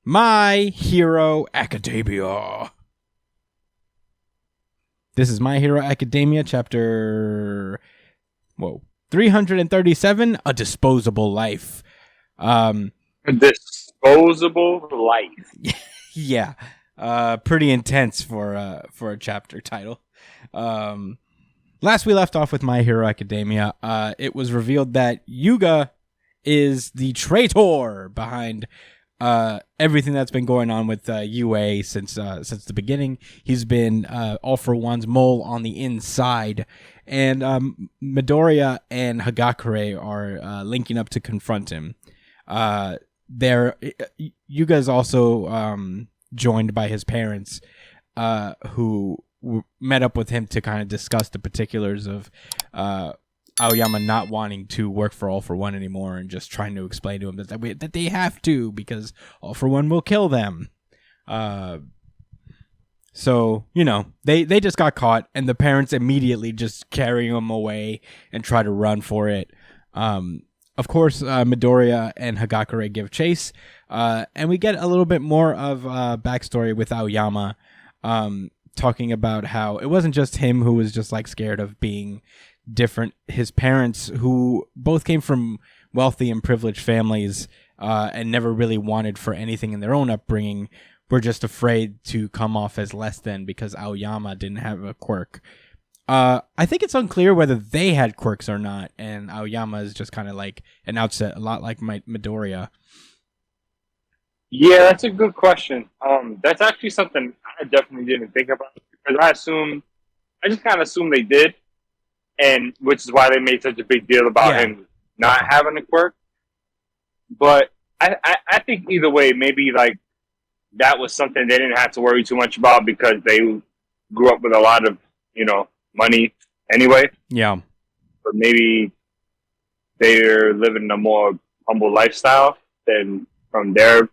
My Hero Academia. This is My Hero Academia, chapter 337, A Disposable Life. A disposable life. Yeah, pretty intense for a chapter title. Last we left off with My Hero Academia, it was revealed that Yuga is the traitor behind everything that's been going on with UA since the beginning. He's been All For One's mole on the inside, and Midoriya and Hagakure are linking up to confront him. Yuga's also joined by his parents, who met up with him to kind of discuss the particulars of Aoyama not wanting to work for All For One anymore, and just trying to explain to him that they have to, because All For One will kill them. So, they just got caught, and the parents immediately just carry him away and try to run for it. Of course, Midoriya and Hagakure give chase, and we get a little bit more of backstory with Aoyama, talking about how it wasn't just him who was just like scared of being different. His parents, who both came from wealthy and privileged families, and never really wanted for anything in their own upbringing, were just afraid to come off as less than because Aoyama didn't have a quirk. I think it's unclear whether they had quirks or not, and Aoyama is just kind of like an outset, a lot like Midoriya. Yeah, that's a good question. That's actually something I definitely didn't think about, because I just kind of assumed they did, and which is why they made such a big deal about him not having a quirk. But I think either way, maybe like that was something they didn't have to worry too much about because they grew up with a lot of, money anyway. Yeah. But maybe they're living a more humble lifestyle than from their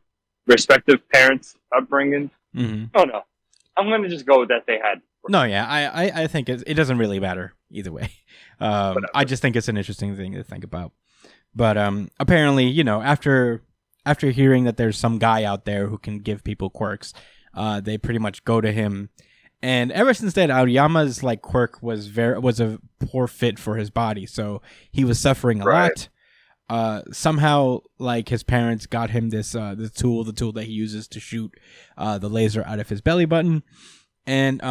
respective parents' upbringing. Mm-hmm. Oh no, I'm gonna just go with that they had. No, yeah, I think it doesn't really matter either way. I just think it's an interesting thing to think about. But apparently, after hearing that there's some guy out there who can give people quirks, they pretty much go to him. And ever since then, Aoyama's like quirk was a poor fit for his body, so he was suffering a lot. Somehow, like, his parents got him this the tool that he uses to shoot the laser out of his belly button. And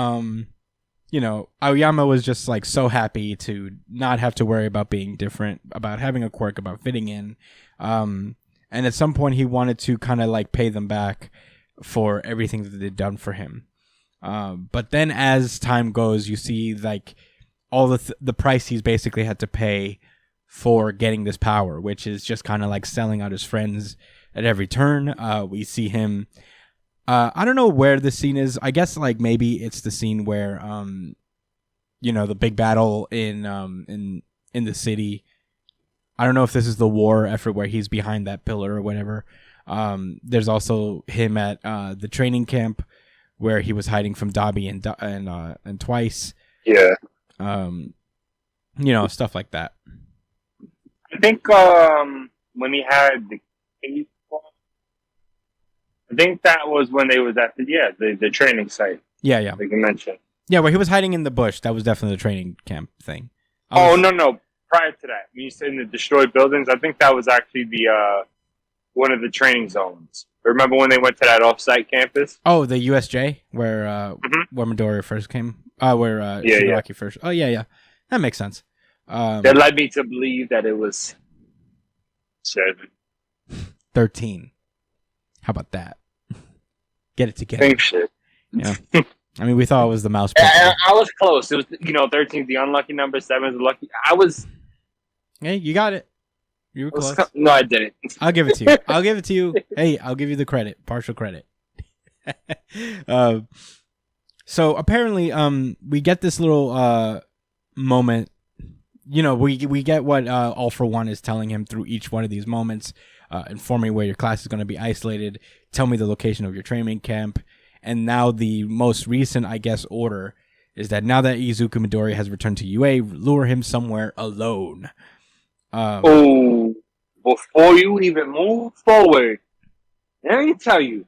Aoyama was just like so happy to not have to worry about being different, about having a quirk, about fitting in. And at some point he wanted to kind of like pay them back for everything that they'd done for him. But then as time goes, you see like all the price he's basically had to pay for getting this power, which is just kind of like selling out his friends at every turn. We see him. I don't know where the scene is. I guess like maybe it's the scene where the big battle in the city. I don't know if this is the war effort where he's behind that pillar or whatever. There's also him at the training camp where he was hiding from Dabi and Twice. Yeah. Stuff like that. I think when he had the cave, I think that was when they was at the training site. Yeah. Like you mentioned. Yeah, where he was hiding in the bush. That was definitely the training camp thing. No. Prior to that, when you said in the destroyed buildings, I think that was actually the one of the training zones. Remember when they went to that off-site campus? Oh, the USJ where Midoriya first came. Where Shigaraki first. Oh yeah, that makes sense. That led me to believe that it was 13. How about that? Get it together. Same shit. Yeah. I mean, we thought it was the mouse. I was close. It was 13 the unlucky number, 7 is the lucky. Hey, you got it. You were close. No, I didn't. I'll give it to you. Hey, I'll give you the credit. Partial credit. So apparently, we get this little moment. We get what All For One is telling him through each one of these moments, informing where your class is going to be isolated. Tell me the location of your training camp. And now the most recent, I guess, order is that now that Izuku Midoriya has returned to UA, lure him somewhere alone. Before you even move forward, let me tell you,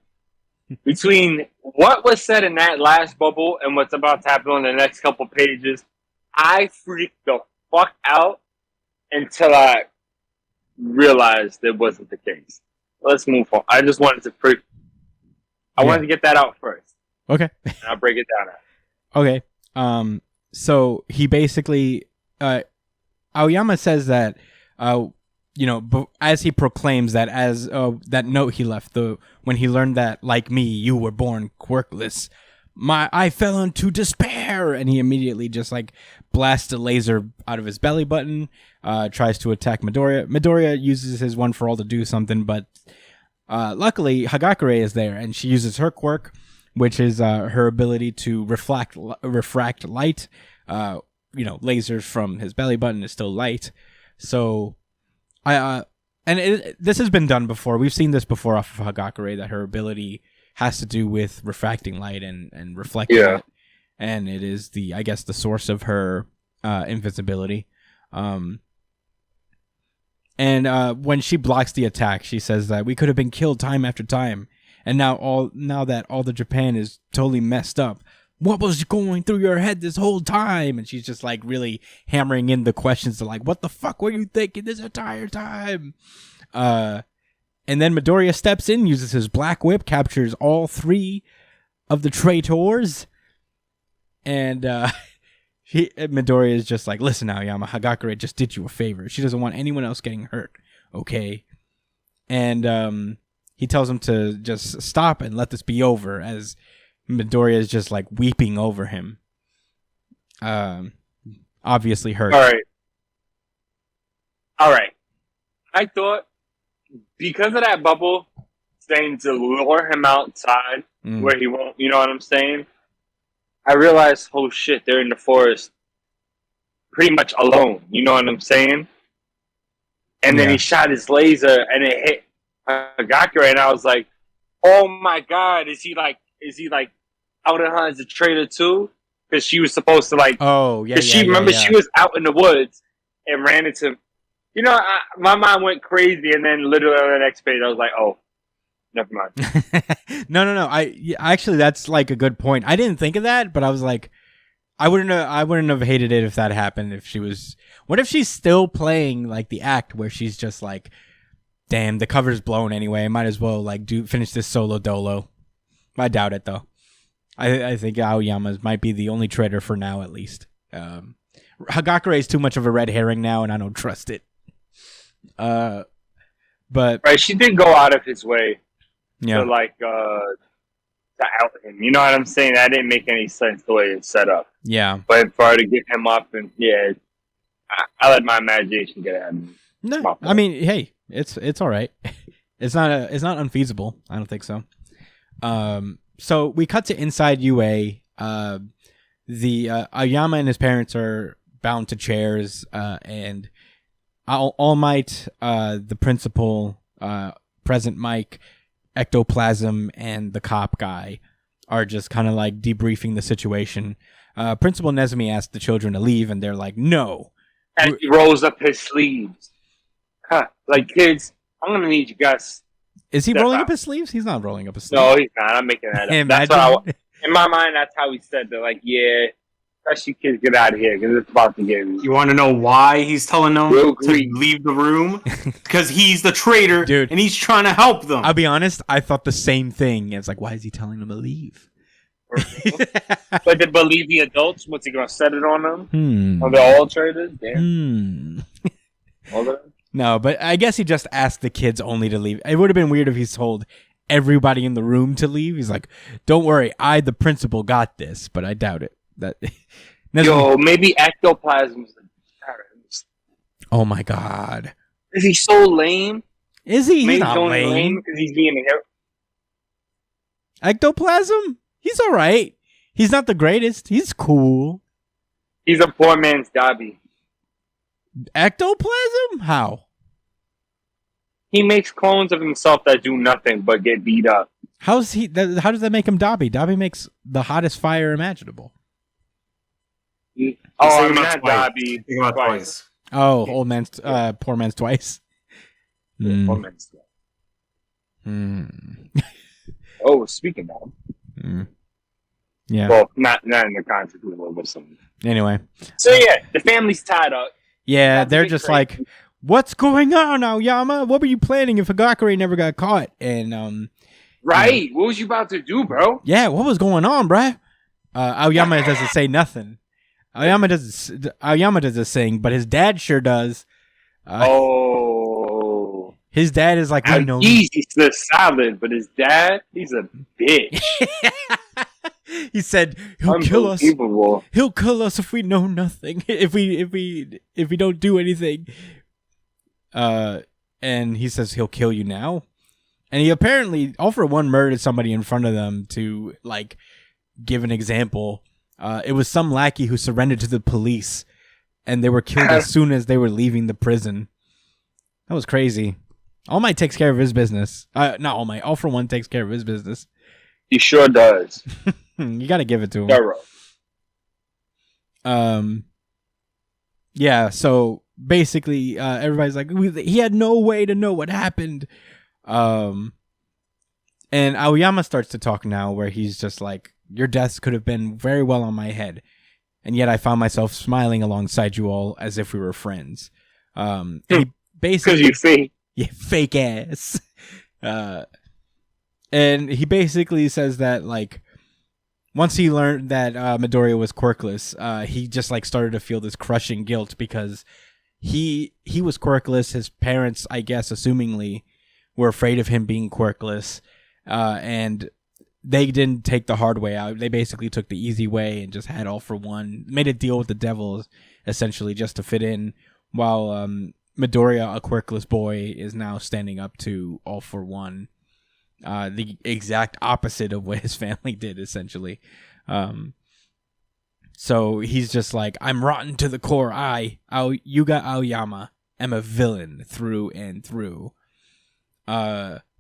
between what was said in that last bubble and what's about to happen on the next couple pages, I freaked the fuck out until I realized it wasn't the case. Let's move on. I just wanted to wanted to get that out first. Okay. And I'll break it down now. Okay. So he basically, Aoyama says that, as he proclaims that as that note he left, when he learned that, like me, you were born quirkless, I fell into despair, and he immediately just like blasts a laser out of his belly button, tries to attack Midoriya. Midoriya uses his one for all to do something, but luckily Hagakure is there, and she uses her quirk, which is her ability to refract light. Lasers from his belly button is still light. So, this has been done before. We've seen this before off of Hagakure, that her ability has to do with refracting light and reflecting it. And it is the source of her invisibility. And when she blocks the attack, she says that we could have been killed time after time. And now that all the Japan is totally messed up, what was going through your head this whole time? And she's just like really hammering in the questions to like, what the fuck were you thinking this entire time? And then Midoriya steps in, uses his black whip, captures all 3 of the traitors. And Midoriya is just like, listen, Aoyama, Hagakure just did you a favor. She doesn't want anyone else getting hurt. Okay. And he tells him to just stop and let this be over, as Midoriya is just like weeping over him. Obviously hurt. All right. I thought because of that bubble saying to lure him outside where he won't, you know what I'm saying? I realized, oh shit, they're in the forest pretty much alone. You know what I'm saying? And then he shot his laser and it hit Hagakure, and I was like, oh my god, is he like outing her as a traitor too? Because she was supposed to like, she was out in the woods and ran into him. You know, my mind went crazy, and then literally on the next page, I was like, oh, never mind. No. Actually, that's like a good point. I didn't think of that, but I was like, I wouldn't have hated it if that happened. What if she's still playing like the act where she's just like, damn, the cover's blown anyway. I might as well like finish this solo dolo. I doubt it though. I think Aoyama might be the only traitor for now, at least. Hagakure is too much of a red herring now, and I don't trust it. But right, she did go out of his way to like to out him. You know what I'm saying? That didn't make any sense the way it's set up. Yeah, but for her to get him up, and I let my imagination get at me. No, I mean, hey, it's all right. It's not unfeasible. I don't think so. So we cut to inside UA. The Aoyama and his parents are bound to chairs, and All Might, the principal, Present Mike, Ectoplasm, and the cop guy are just kind of like debriefing the situation. Principal Nezumi asked the children to leave, and they're like, no. And he rolls up his sleeves. Like, kids, I'm going to need you guys. Is he rolling up his sleeves? He's not rolling up his sleeves. No, he's not. I'm making that up. That's in my mind, that's how he said that. Like, yeah, especially kids, get out of here because it's about to get me. You want to know why he's telling them to leave the room? Because he's the traitor, dude, and he's trying to help them. I'll be honest, I thought the same thing. It's like, why is he telling them to leave? But to believe the adults, what's he going to set it on them? Are they all traitors? Damn. No, but I guess he just asked the kids only to leave. It would have been weird if he told everybody in the room to leave. He's like, don't worry, the principal, got this. But I doubt it. Maybe Ectoplasm is the parents. Oh my god. Is he so lame? Is he? Maybe he's not lame. Because he's being a hero. Ectoplasm? He's alright. He's not the greatest. He's cool. He's a poor man's Dobby. Ectoplasm? How? He makes clones of himself that do nothing but get beat up. How does that make him Dobby? Dobby makes the hottest fire imaginable. I'm not Dobby. Think about twice. Oh, old man's, poor man's twice. Poor man's twice. Oh, speaking of. Yeah. Well, not in the context of with some. Anyway. So yeah, the family's tied up. Yeah, they're just like, "What's going on, Aoyama? What were you planning if Hagakure never got caught?" And right, what was you about to do, bro? Yeah, what was going on, bruh? Aoyama doesn't say nothing. Aoyama doesn't sing, but his dad sure does. His dad is like, we know. He's the solid, but his dad, he's a bitch. He said he'll kill us. He'll kill us if we know nothing. If we don't do anything. And he says he'll kill you now. And he apparently, All for One, murdered somebody in front of them to like give an example. It was some lackey who surrendered to the police, and they were killed as soon as they were leaving the prison. That was crazy. All Might takes care of his business. Not All Might. All for One takes care of his business. He sure does. You got to give it to him. Thorough. Yeah. So basically, everybody's like, he had no way to know what happened. And Aoyama starts to talk now, where he's just like, your deaths could have been very well on my head, and yet I found myself smiling alongside you all as if we were friends. He basically, 'cause you fake. Yeah, fake ass. And he basically says that like once he learned that Midoriya was quirkless, he just like started to feel this crushing guilt because he was quirkless. His parents, I guess, assumingly, were afraid of him being quirkless, and they didn't take the hard way out. They basically took the easy way and just had All for One, made a deal with the devil essentially just to fit in, while Midoriya, a quirkless boy, is now standing up to All for One. The exact opposite of what his family did, essentially. So he's just like, I'm rotten to the core. Yuga Aoyama, am a villain through and through.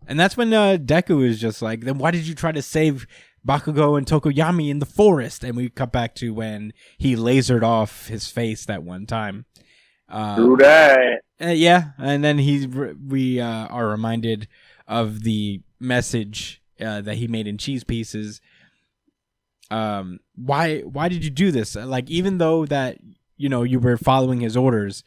And that's when Deku is just like, then why did you try to save Bakugo and Tokoyami in the forest? And we cut back to when he lasered off his face that one time. Do that. Yeah, and then we are reminded of the message that he made in Cheese Pieces. Why did you do this? Like, even though that you were following his orders,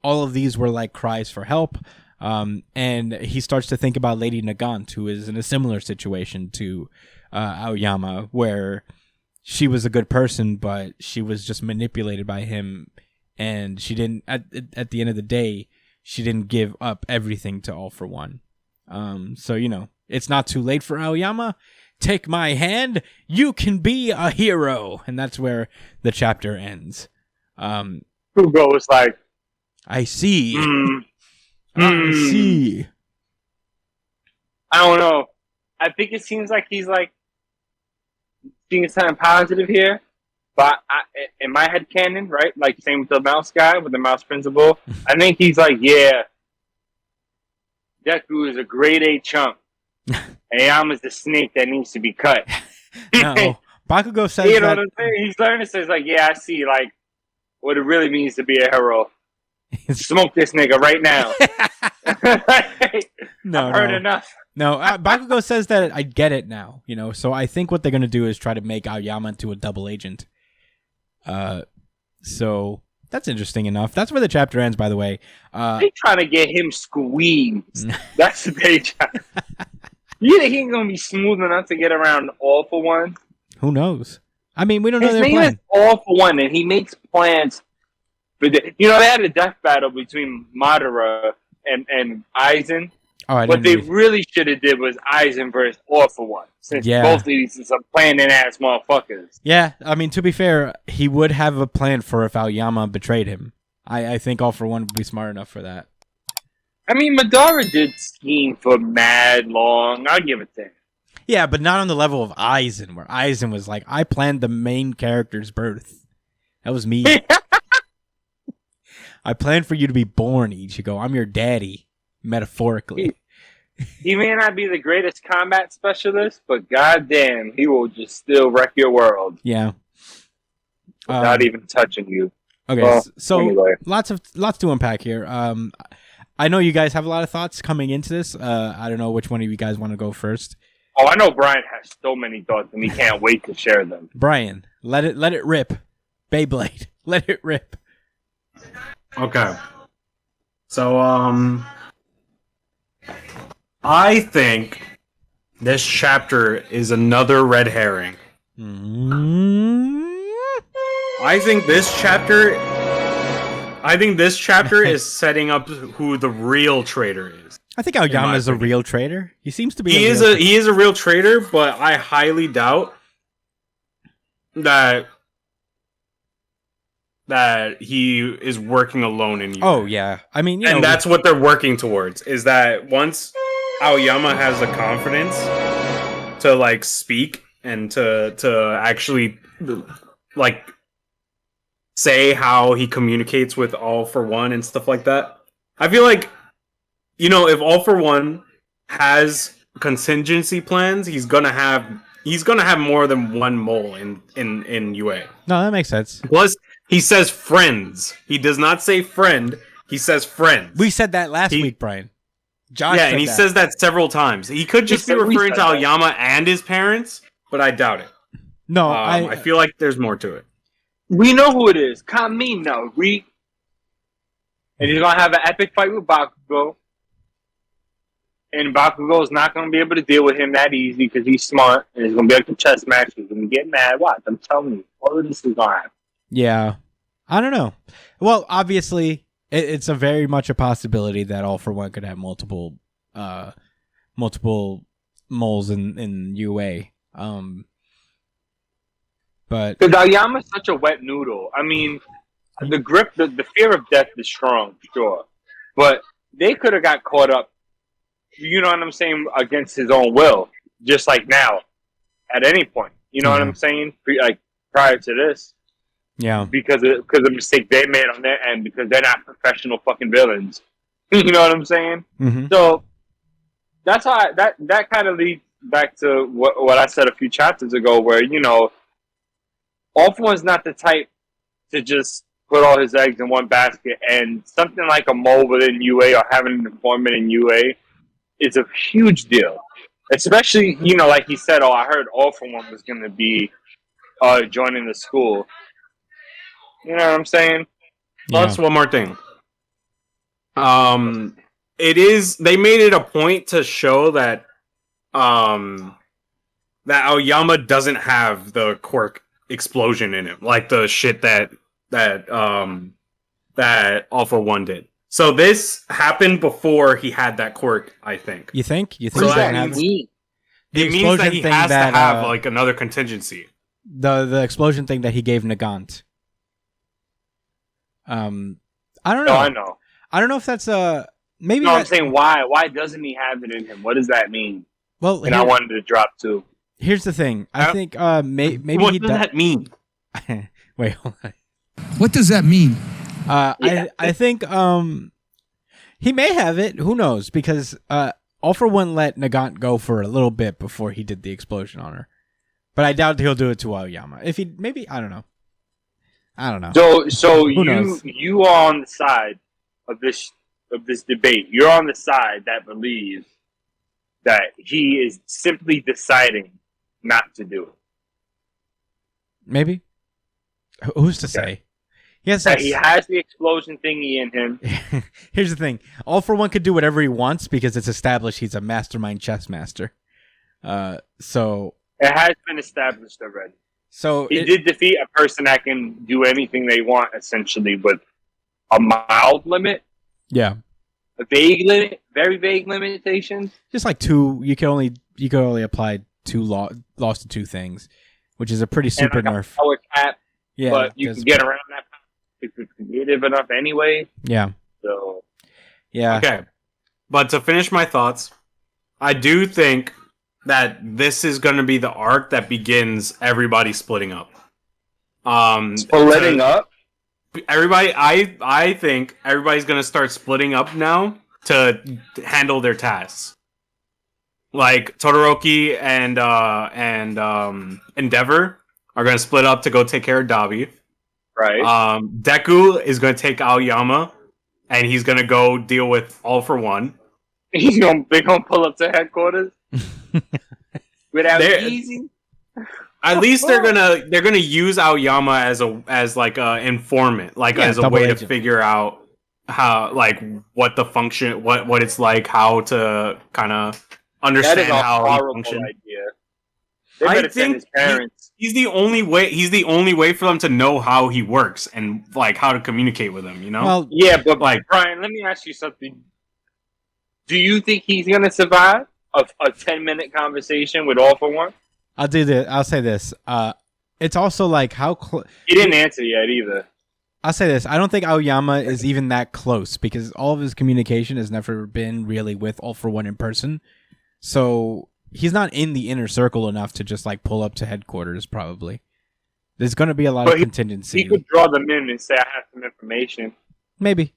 all of these were like cries for help. And he starts to think about Lady Nagant, who is in a similar situation to Aoyama, where she was a good person, but she was just manipulated by him, and she didn't. At the end of the day, she didn't give up everything to All for One. So it's not too late for Aoyama. Take my hand, you can be a hero, and that's where the chapter ends. Hugo was like, I see. I see. I don't know. I think it seems like he's like seeing something positive here, but in my head canon, right? Like same with the mouse guy, with the mouse principal. I think he's like, yeah, Deku is a grade A chump. Aoyama's the snake that needs to be cut. No, Bakugo says you know what I'm saying? He's learning. Says like, yeah, I see. Like what it really means to be a hero. Smoke this nigga right now. I've heard enough. No, Bakugo says that I get it now, so I think what they're going to do is try to make Aoyama into a double agent. So that's interesting enough. That's where the chapter ends, by the way. They trying to get him squeezed. That's the day. You think he's going to be smooth enough to get around All for One? Who knows? I mean, we don't know their plan. His name is All for One, and he makes plans. But they had a death battle between Madara and Aizen. Oh, what they really should have did was Aizen versus All for One, since both of these are some planning ass motherfuckers. Yeah, I mean, to be fair, he would have a plan for if Aoyama betrayed him. I think All for One would be smart enough for that. I mean, Madara did scheme for mad long. I'll give it to him. Yeah, but not on the level of Aizen, where Aizen was like, I planned the main character's birth. That was me. I planned for you to be born, Ichigo. I'm your daddy, metaphorically. He may not be the greatest combat specialist, but goddamn, he will just still wreck your world. Yeah. Without even touching you. Okay, well, so anyway. lots to unpack here. I know you guys have a lot of thoughts coming into this. I don't know which one of you guys want to go first. Oh, I know Brian has so many thoughts, and he can't wait to share them. Brian, let it rip. Beyblade, let it rip. Okay. So, I think this chapter is another red herring. I think this chapter is setting up who the real traitor is. I think Aoyama is a real traitor. He seems to be. He is a real traitor, but I highly doubt that he is working alone in Yue. Oh yeah, I mean, and that's what they're working towards. Is that once Aoyama has the confidence to like speak and to actually like say how he communicates with All for One and stuff like that. I feel like, if All for One has contingency plans, he's gonna have more than one mole in UA. No, that makes sense. Plus, he says friends. He does not say friend. He says friends. We said that last week, Brian. Josh and he says that several times. He could just be referring to Aoyama and his parents, but I doubt it. No, I feel like there's more to it. We know who it is. Kamino. And he's gonna have an epic fight with Bakugo. And Bakugo is not gonna be able to deal with him that easy because he's smart and he's gonna be like the chess match. He's gonna get mad. Watch, I'm telling you, all of this is gonna happen. Yeah, I don't know. Well, obviously, it's a very much a possibility that All for One could have multiple moles in UA. But because Aoyama's such a wet noodle. I mean, the fear of death is strong, sure, but they could have got caught up. You know what I'm saying? Against his own will, just like now, at any point. You know what I'm saying? Like prior to this. Yeah, because of the mistake they made on their end, because they're not professional fucking villains. You know what I'm saying? Mm-hmm. So that's how that kind of leads back to what I said a few chapters ago, where All for One's not the type to just put all his eggs in one basket, and something like a mole within UA or having an informant in UA is a huge deal. Especially, like he said, I heard All for One was going to be joining the school. You know what I'm saying? Plus, one more thing. They made it a point to show that that Aoyama doesn't have the quirk explosion in him, like the shit that All for One did. So this happened before he had that quirk, I think. You think? What does that mean? It means that he has to have like another contingency. The explosion thing that he gave Nagant. I don't know. No, I know. I don't know if that's maybe. No, I'm saying why? Why doesn't he have it in him? What does that mean? Well, and I wanted to drop too. Here's the thing. I think maybe what does that mean? Wait, hold on. What does that mean? I think he may have it. Who knows? Because All for One let Nagant go for a little bit before he did the explosion on her. But I doubt he'll do it to Aoyama. If he maybe, I don't know. So you are on the side of this debate. You're on the side that believes that he is simply deciding not to do it. Maybe. Who's to say? Yes, he has the explosion thingy in him. Here's the thing: All for One could do whatever he wants because it's established he's a mastermind chess master. So it has been established already. So he did defeat a person that can do anything they want, essentially, with a mild limit. Yeah, a vague limit, very vague limitations. Just like two, you can only apply two laws to two things, which is a pretty super nerf. Power cap, yeah, but you can get around that if you're creative enough anyway. Yeah. So. Yeah. Okay, but to finish my thoughts, I do think that this is going to be the arc that begins everybody splitting up. Splitting up? Everybody, I think everybody's going to start splitting up now to handle their tasks. Like Todoroki and Endeavor are going to split up to go take care of Dabi. Right. Deku is going to take Aoyama, and he's going to go deal with All for One. They're gonna pull up to headquarters. without They're- easy. At least they're gonna use Aoyama as like a informant, like Yeah, as a double way to agent. figure out how, like, what the function, what it's like, how to kind of That understand is a how he horrible functions. idea. They I better send think his parents. He's the only way. He's the only way for them to know how he works and like how to communicate with him. You know. Well, Yeah, but Like- Brian, let me ask you something. Do you think he's gonna survive a 10-minute conversation with All for One? I'll say this. It's also like how He didn't answer yet either. I'll say this. I don't think Aoyama is even that close because all of his communication has never been really with All for One in person. So he's not in the inner circle enough to just like pull up to headquarters. Probably there's going to be a lot But of contingency. He could draw them in and say, "I have some information." Maybe.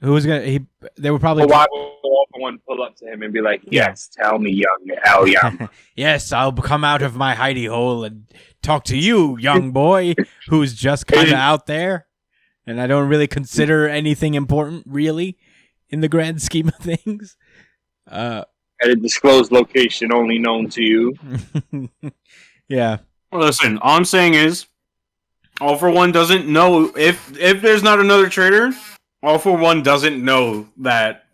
Who's gonna? They would probably. But why would All for One pull up to him and be like, "Yes, tell me, young Aoyama." Yes, I'll come out of my hidey hole and talk to you, young boy, who's just kind of out there, and I don't really consider anything important, really, in the grand scheme of things. At a disclosed location only known to you. Yeah. Well, listen, all I'm saying is, All for One doesn't know if there's not another traitor. All for One doesn't know that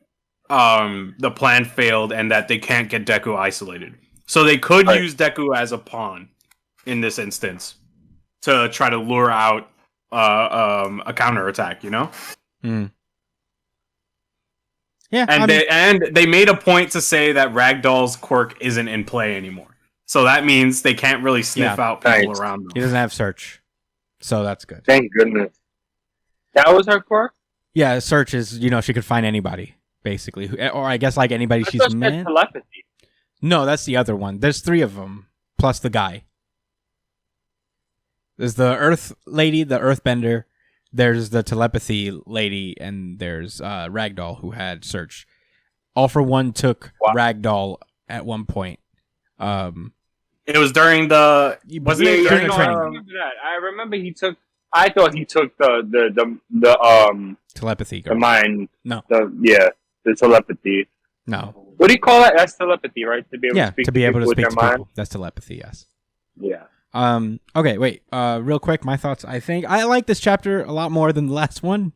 the plan failed and that they can't get Deku isolated. So they could Right. use Deku as a pawn in this instance to try to lure out a counterattack. You know. Yeah, And they made a point to say that Ragdoll's quirk isn't in play anymore. So that means they can't really sniff out people Nice. around he them. doesn't have search, so that's good. Thank goodness. That was her quirk? Yeah, search is she could find anybody basically, or I guess like anybody I she's thought she had met. telepathy. No, that's the other one. There's 3 of them plus the guy. There's the Earth lady, the Earthbender. There's the telepathy lady, and there's Ragdoll who had search. All for One took Wow. Ragdoll at one point. It was during the wasn't Yeah, it yeah, during no, training. I remember that. I remember he took. I thought he took the Telepathy girl. mind. No. The telepathy. No. What do you call that? That's telepathy, right? To be able Yeah, to speak to be able to people speak with to their people. mind. That's telepathy, yes. Yeah. Okay, wait. Real quick, my thoughts. I think I like this chapter a lot more than the last one.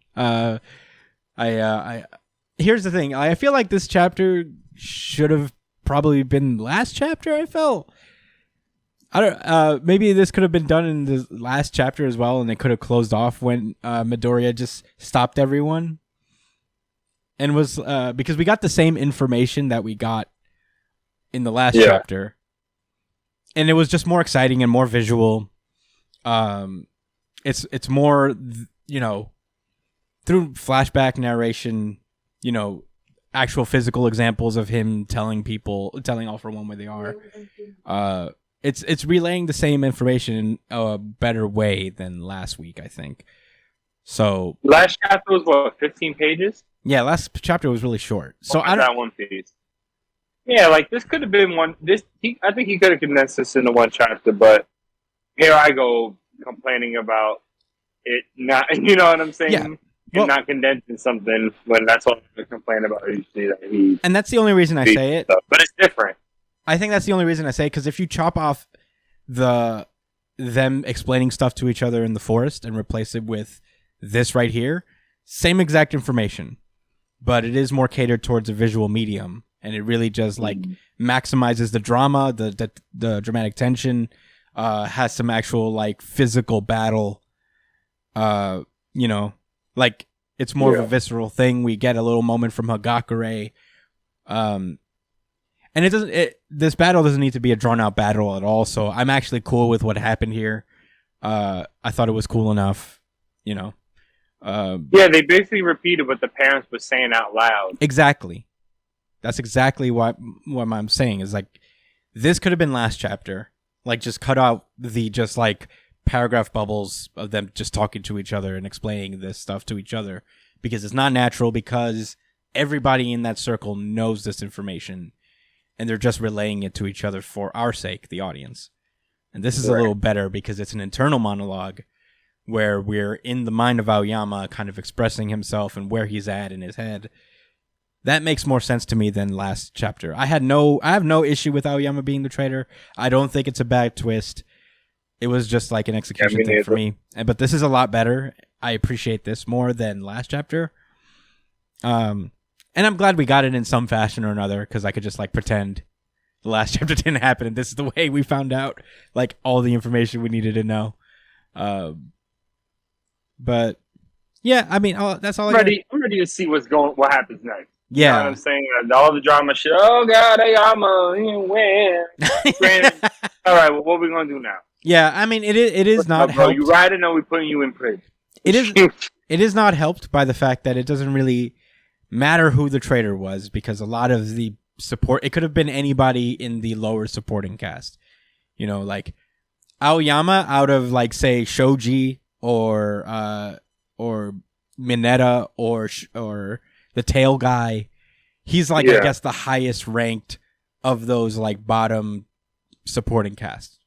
Here's the thing. I feel like this chapter should have probably been last chapter. I felt. I don't. Maybe this could have been done in the last chapter as well, and it could have closed off when Midoriya just stopped everyone. And was because we got the same information that we got in the last Yeah. chapter. And it was just more exciting and more visual. It's more through flashback narration, actual physical examples of him telling All for One where they are. It's relaying the same information in a better way than last week, I think. So Last chapter was what, 15 pages? yeah, last chapter was really short. So I don't. that one piece. Yeah, like this could have been one. I think he could have condensed this into one chapter, but here I go complaining about it not. You know what I'm saying? Yeah. And Well- not condensing something when that's all I complain about usually that he. And that's the only reason I say it. Stuff. But it's different. I think that's the only reason I say because if you chop off them explaining stuff to each other in the forest and replace it with this right here, same exact information, but it is more catered towards a visual medium, and it really just like maximizes the drama, the dramatic tension, has some actual like physical battle, like it's more of a visceral thing. We get a little moment from Hagakure, and this battle doesn't need to be a drawn out battle at all. So I'm actually cool with what happened here. I thought it was cool enough, Yeah, they basically repeated what the parents were saying out loud. Exactly. That's exactly what I'm saying is like, this could have been last chapter. Like just cut out the just like paragraph bubbles of them just talking to each other and explaining this stuff to each other because it's not natural because everybody in that circle knows this information and they're just relaying it to each other for our sake, the audience. And this is a little better because it's an internal monologue where we're in the mind of Aoyama kind of expressing himself and where he's at in his head. that makes more sense to me than last chapter. I have no issue with Aoyama being the traitor. I don't think it's a bad twist. It was just like an execution thing for me. But this is a lot better. I appreciate this more than last chapter. And I'm glad we got it in some fashion or another, because I could just like pretend the last chapter didn't happen, and this is the way we found out like all the information we needed to know. But yeah, I mean, that's all. I'm ready to see what happens next. Yeah, you know what I'm saying, all the drama shit. Oh God, Aoyama, you win. All right, well, what are we gonna do now? Yeah, I mean, it is not bro, helped. You riding or we putting you in prison? It is not helped by the fact that it doesn't really matter who the traitor was, because a lot of the support, it could have been anybody in the lower supporting cast. You know, like Aoyama out of like say Shoji or Mineta or the tail guy, he's like I guess the highest ranked of those like bottom supporting casts.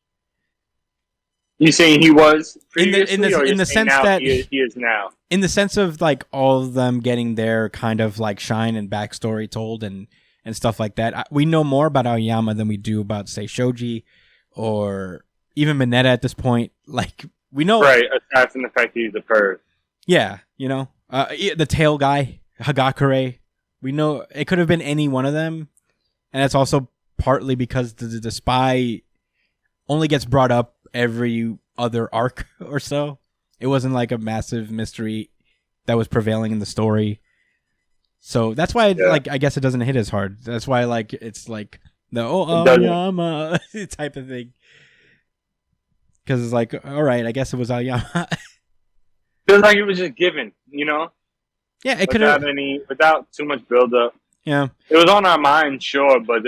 You saying he was previously, in the sense that he is now? In the sense of like all of them getting their kind of like shine and backstory told and stuff like that. We know more about Aoyama than we do about say Shoji or even Mineta at this point. Like we know, right? Aside from the fact that he's a perv. Yeah, you know, the tail guy Hagakure. We know it could have been any one of them, and that's also partly because the spy only gets brought up every other arc or so. It wasn't like a massive mystery that was prevailing in the story. So that's why like I guess it doesn't hit as hard. That's why like it's like the Aoyama type of thing. Cuz it's like, all right, I guess it was Aoyama. Feels like it was just given, you know? Yeah, it could have without too much build up. Yeah. It was on our mind, sure, but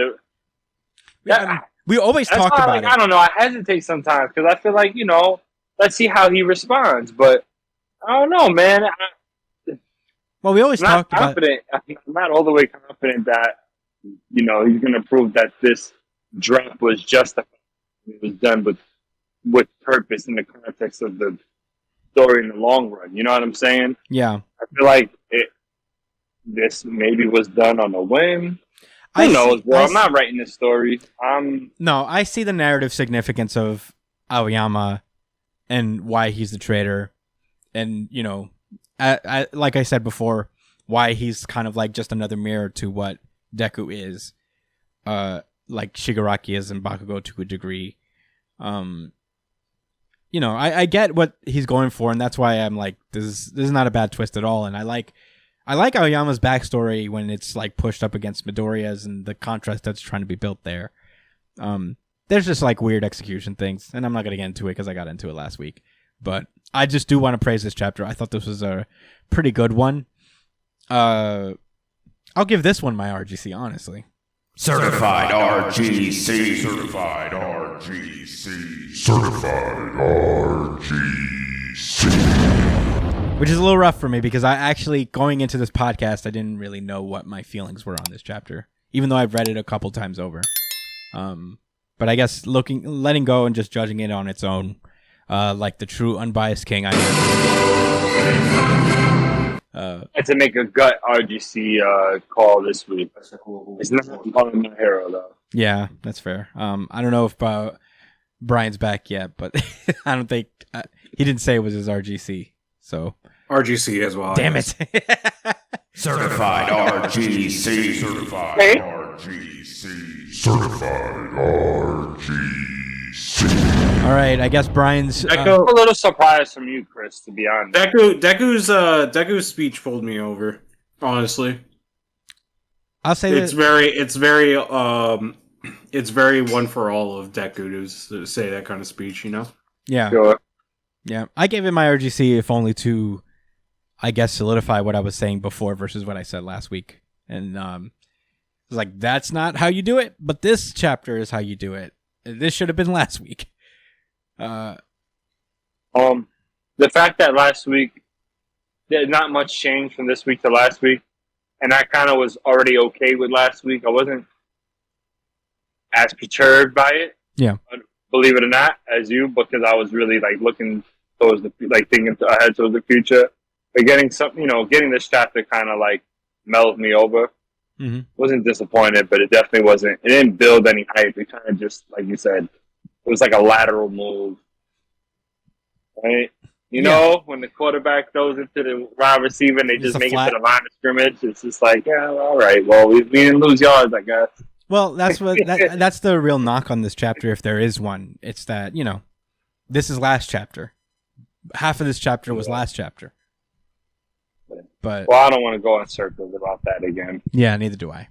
we always talk about it. I don't know. I hesitate sometimes because I feel like, you know, let's see how he responds. But I don't know, man. Well, we always talk about it. I'm not all the way confident that, you know, he's going to prove that this drop was justified. It was done with purpose in the context of the story in the long run. You know what I'm saying? Yeah. I feel like this maybe was done on a whim. Who knows, bro? I'm not writing this story. No, I see the narrative significance of Aoyama and why he's the traitor. And, you know, like I said before, why he's kind of like just another mirror to what Deku is. Like Shigaraki is in Bakugo to a degree. You know, I get what he's going for, and that's why I'm like, this is not a bad twist at all. And I like Aoyama's backstory when it's like pushed up against Midoriya's and the contrast that's trying to be built there. There's just like weird execution things, and I'm not gonna get into it because I got into it last week. But I just do want to praise this chapter. I thought this was a pretty good one. I'll give this one my RGC, honestly. Certified RGC. Certified RGC. Certified RGC. Which is a little rough for me because I actually, going into this podcast, I didn't really know what my feelings were on this chapter, even though I've read it a couple times over. But I guess letting go and just judging it on its own, like the true unbiased king I am. I had to make a gut RGC call this week. It's not calling my hero though. Yeah, that's fair. I don't know if Brian's back yet, but I don't think he didn't say it was his RGC. So RGC as well. Damn it! Certified RGC. Certified RGC. Certified RGC. All right, I guess Brian's. I'm a little surprised from you, Chris. To be honest, Deku's speech pulled me over. Honestly, I'll say it's very one for all of Deku to say that kind of speech. You know? Yeah. Sure. Yeah, I gave it my RGC if only to, I guess, solidify what I was saying before versus what I said last week. And it's like, that's not how you do it, but this chapter is how you do it. This should have been last week. The fact that last week there's not much change from this week to last week, and I kind of was already okay with last week. I wasn't as perturbed by it. Yeah. Believe it or not, as you, because I was really like looking towards thinking ahead towards the future. But getting this chapter kind of like mellowed me over. Mm-hmm. Wasn't disappointed, but it definitely wasn't. It didn't build any hype. It kind of just, like you said, it was like a lateral move, right? You know, when the quarterback throws it to the wide receiver and they just make it to the line of scrimmage, it's just like, yeah, all right. Well, we didn't lose yards, I guess. Well, that's that's the real knock on this chapter, if there is one. It's that, you know, this is last chapter. Half of this chapter was last chapter. But well, I don't want to go in circles about that again. Yeah, neither do I.